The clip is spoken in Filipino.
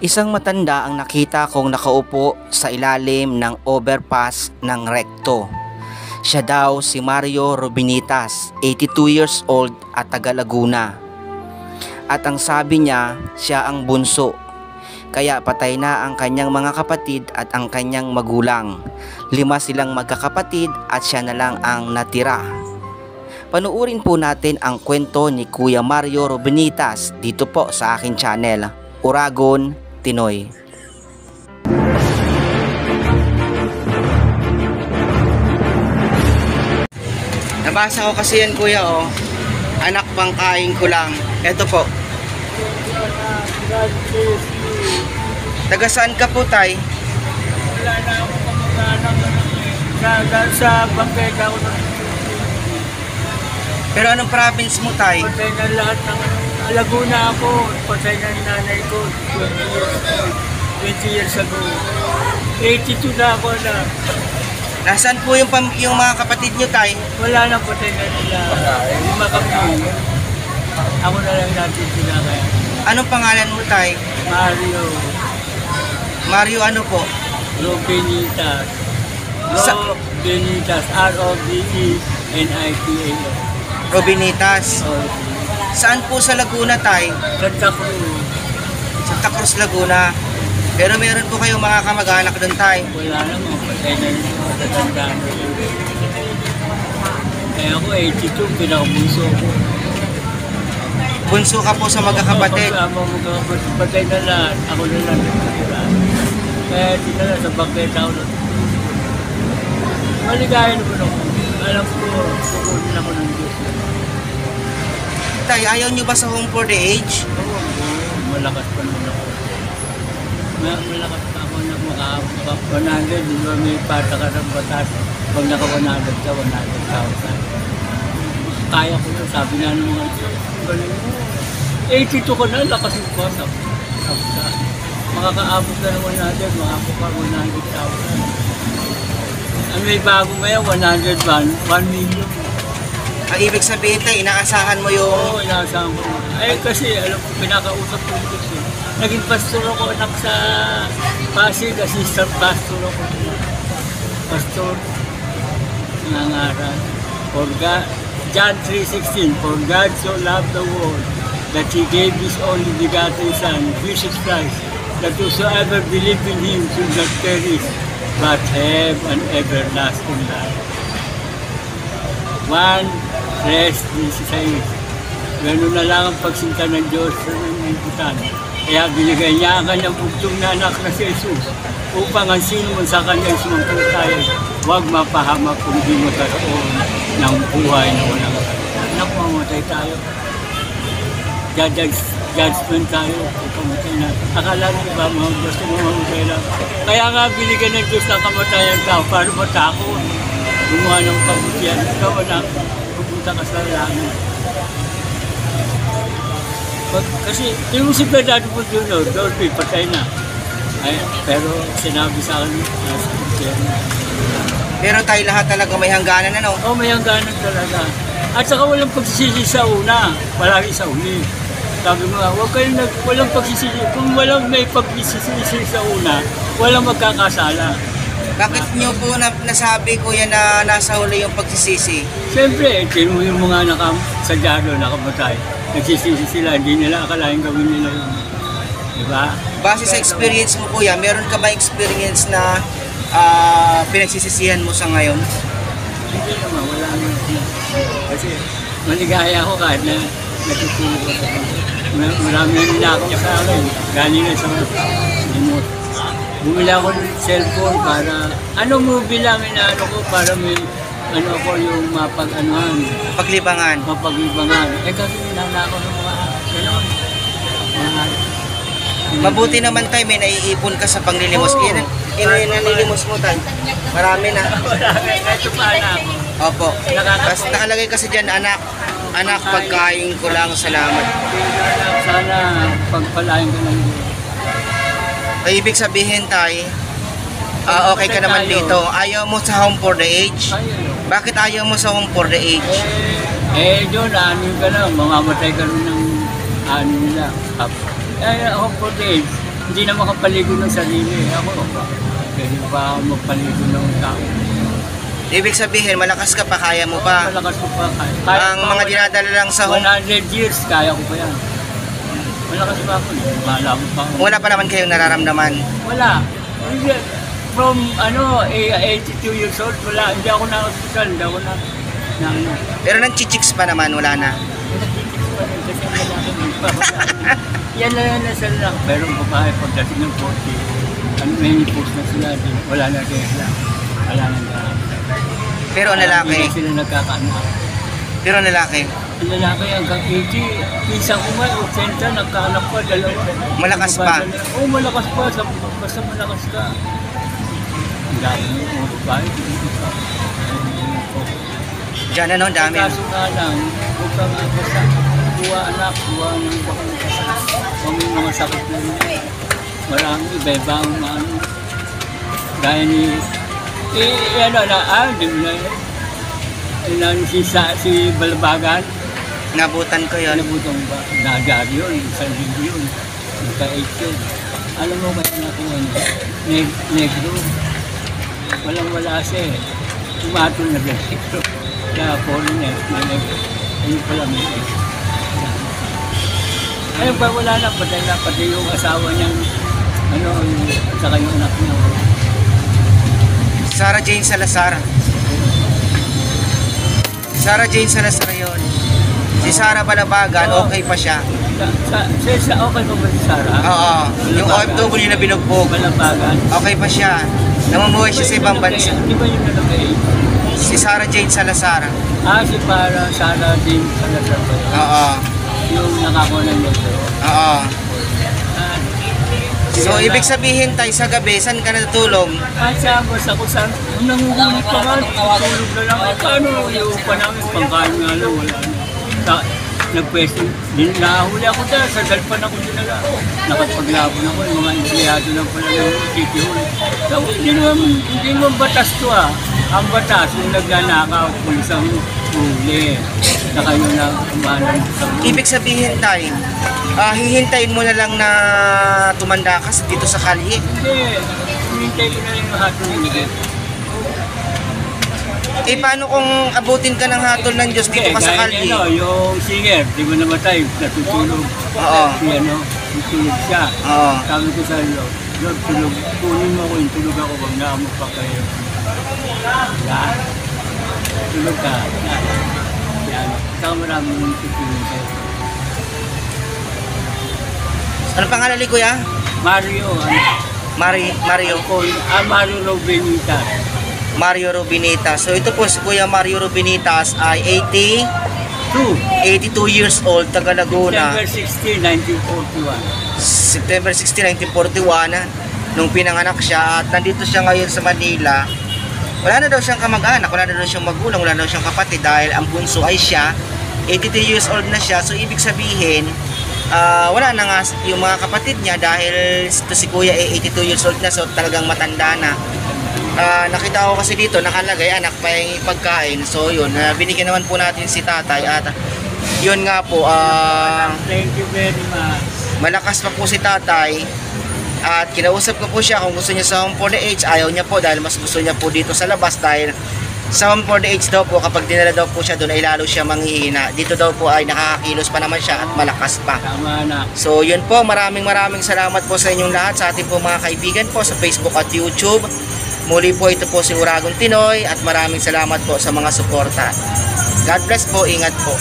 Isang matanda ang nakita kong nakaupo sa ilalim ng overpass ng Recto. Siya daw si Mario Robinitas, 82 years old at taga Laguna. At ang sabi niya, siya ang bunso. Kaya patay na ang kanyang mga kapatid at ang kanyang magulang. 5 silang magkakapatid at siya na lang ang natira. Panuurin po natin ang kwento ni Kuya Mario Robinitas dito po sa aking channel, Uragon, Tinoy. Nabasa ko kasi yan, kuya, oh. Anak pang kain ko lang. Eto po. Taga saan ka po, tay? Wala na ako kamag-anak sa bangketa ko. Pero anong province mo, tay? Patay na lahat ng Laguna ako. Patay na yung nanay ko 20 years ago. 82 na ako na. Nasaan po yung mga kapatid nyo, tay? Wala na, patay na nila. 5 kami. Ako na lang natin sila kaya. Anong pangalan mo, tay? Mario Mario ano po? Robinitas. Robinitas. R-O-B-E-N-I-T-A-S. Robinitas. Saan po sa Laguna, tay? Santa Cruz. Santa Cruz, Laguna. Pero meron po kayong mga kamag-anak doon, tay? Wala naman, patay na yung matatandaan ko. Kaya ako 82, pinakabunso ko. Bunso ka po sa magkakapatid. Ako magkakapatid, patay na lahat. Ako na lang natitira. Kaya di na lang sa bangketa ako na. Maligaya naman ako. Alam ko, sukunin ako ng Diyos. Tay, ayaw nyo ba sa Home for the Age? Oo, malakas pa naman ako. Malakas pa ako na maka 100, di ba may pataka ng batas. Pag naka 100 ka, 100,000. Kaya ko na, sabi na ng mga galing mo. 82 ko na, lakas mo pa. Makakaabot na ng 100, makakapot ka 100,000. Ang may bago ngayon, 100 ba? 1 million. Ang ibig sabihin, tay, inaasahan mo yung... Oo, inaasahan ko. Ay, kasi alam ko, pinakausap ko ito siya. Naging pastor ako anak sa Pasig, assistant pastor ako. Pastor, nangangaral. For God, John 3:16, for God so loved the world that He gave His only begotten Son, Jesus Christ, that whosoever believe in Him should not perish, but have an everlasting life. 1:16. Ganun na lang ang pagsinta ng Diyos sa nangyayutan. Kaya binigay niya ang kanyang bugtong na anak na si Jesus upang ang sino man sa kanyang sumampalataya huwag mapahamak kung di magkaroon ng buhay na walang hanggan. Anak, mamatay tayo. Judgment tayo kung pamatay natin. Akala mo ba mga gusto mo mamatay lang? Kaya nga binigyan ng Diyos ng kamatayan tao para matakot. Gumawa ng pagbukian. Ikaw anak, pupunta ka sa langit. Kasi yung si Bernardo po yun, Dolby, patay na. Ay, pero sinabi sa akin, Pero tayo lahat talaga may hangganan, ano? oh, may hangganan talaga. At saka walang pagsisisi sa una, palagi sa uli. Sabi mo nga, walang pagsisisi. Kung walang may pagsisisi sa una, walang magkakasala. Bakit nyo po nasabi, kuya, na nasa huli yung pagsisisi? Siyempre, yung mga sa dyaryo nakamatay. Nagsisisi sila, hindi nila akalain gawin nila yun. Diba? Base sa experience mo, kuya, meron ka ba experience na pinagsisisihan mo sa ngayon? Hindi naman, wala naman. Kasi maligaya ako kahit na natutulog ako. Marami na ninakaw sa akin. Galing na sa remote. Bumili ako ng cellphone para, movie lang inaano ko para may ako yung mapag-anuhan. Paglibangan. Eh kasi nanako ng mga gano'n. Mabuti naman tayo, may naiipon ka sa panglilimos. Ilan nanilimos mo tayo? Marami na. Marami, ito pa na ako. Opo. Nakalagay kasi dyan, anak, pagkain ko lang, salamat. Sana pagpalain ka ng Diyos. Ay, ibig sabihin tayo, okay ka naman dito. Ayaw mo sa Home for the Age? Bakit ayaw mo sa Home for the Age? Doon, ano ka na, mamamatay ka rin ng ano nila. Home for the Age. hindi na makapaligo ng sarili. Ako, pwede pa ako magpaligo ng tao. Ibig sabihin, malakas ka pa, kaya mo pa. Malakas ko pa. Kaya Ang mga dinadala lang sa 100 years, kaya ko pa yan. Malakas pa ako. Bahala ko pa ako. wala pa naman kayong nararamdaman. Wala. From 82 years old, wala. Hindi ako na-hospital. Hindi ako na ano. Pero nang-chichiks pa naman, wala na. Nagtitis pa rin kasi ang lalaki mo pa. Yan na yan na sila lang. Pero ang babae pagdating ng 40, menopause na sila. Wala na regla. Wala na gano'n. Pero ang lalaki, Hindi na sila nagkakaanak. pero ang lalaki, Ang lalaki hanggang 80, isang umay, 80, nagkaanak pa, dalawa. Malakas pa? Oo, malakas pa. Basta malakas ka. Ang dami mo, babae. dyan ano, dami. Kaso nga lang, huwag ka nga basta. Kuha anak, kuha ng bakang kasakit. Kung may mga sakit na yun. Marami, iba-iba ang mga ano. Gaya ni, hindi mo na yun. Si Balbagan, Nabutan ko yon. nabutong ba? Nagar yun, isang linggo yun. Nagka-8 yun. Alam mo kaya nakuha niya? Negro. Walang-wala siya eh. Tumatol na negro. Kaya foreigner na negro. Ayun pala may negro. Ayun ba wala na, pati yung asawa niyang, at saka yung anak niya. Sarah Jane Salazar. Sarah Jane Salazar yun. Si Sarah Balabagan, okay pa siya. Okay pa ba si Sarah? Oo. Yung OFW na binugbog, Balabagan. okay pa siya. Namumuhay siya sa ibang bansa. Di ba yung nalagay? Si Sarah Jane Salazar. Si Sarah Jane Salazar ba yun? Oo. Yung nakakuha ng negro. Oo. So, Kaya ibig sabihin tayo sa gabi, saan ka natutulog? siya basta ko saan, nangungulit pa nga, tutulog na lang. Paano yung upa namin, pangkain nga lang, wala na. Nagpwesto, nahuli ako dyan, sa dalpan ako dinala. Nakapaglabon ako, yung mga empleyado lang pala ng City Hall. So, hindi naman batas to Ang batas, yung nagnanakaw, pulis ang huli. Na kayo na kumanan sa Ibig sabihin tayo, hihintayin mo na lang na tumanda ka dito sa kalye. Hindi, hinintay ko na rin yung hatol ng Miguel. Paano kung abutin ka ng hatol ng Diyos dito ka sa kalye? Yung singer, di ba namatay, natutulog. Oo. Tutulog siya. Oo. Sabi ko sa Lord, tulog, kunin mo ako yung tulog ako, wag na mo pa kayo. Yan. Tulog ka. Yan. Saka maraming tutulog sa'yo. Ano pangalan ni Kuya? Mario, Mario. Mario Robinita. Mario Rubinita. So ito po si Kuya Mario Rubinitas ay 82 years old, taga Laguna. September 16, 1941. Nung pinanganak siya at nandito siya ngayon sa Manila. Wala na daw siyang kamag-anak, wala na daw siyang magulang, wala na daw siyang kapatid dahil ang bunso ay siya. 82 years old na siya. So ibig sabihin, wala na nga yung mga kapatid niya dahil ito si Kuya ay 82 years old na, so talagang matanda na. Nakita ko kasi dito nakalagay anak pahingi pagkain, so yun, binigyan naman po natin si tatay at yun nga po, thank you very much. malakas pa po si tatay at kinausap ko po siya kung gusto niya sa Home for the Aged. Ayaw niya po dahil mas gusto niya po dito sa labas dahil sa Home for the Aged daw po kapag dinala daw po siya doon ay lalo siya manghihina. Dito daw po ay nakakakilos pa naman siya at malakas pa. Tama na. So yun po, maraming salamat po sa inyong lahat, sa ating po mga kaibigan po sa Facebook at YouTube. Muli po ito po si Uragon Tinoy at maraming salamat po sa mga suporta. God bless po, ingat po.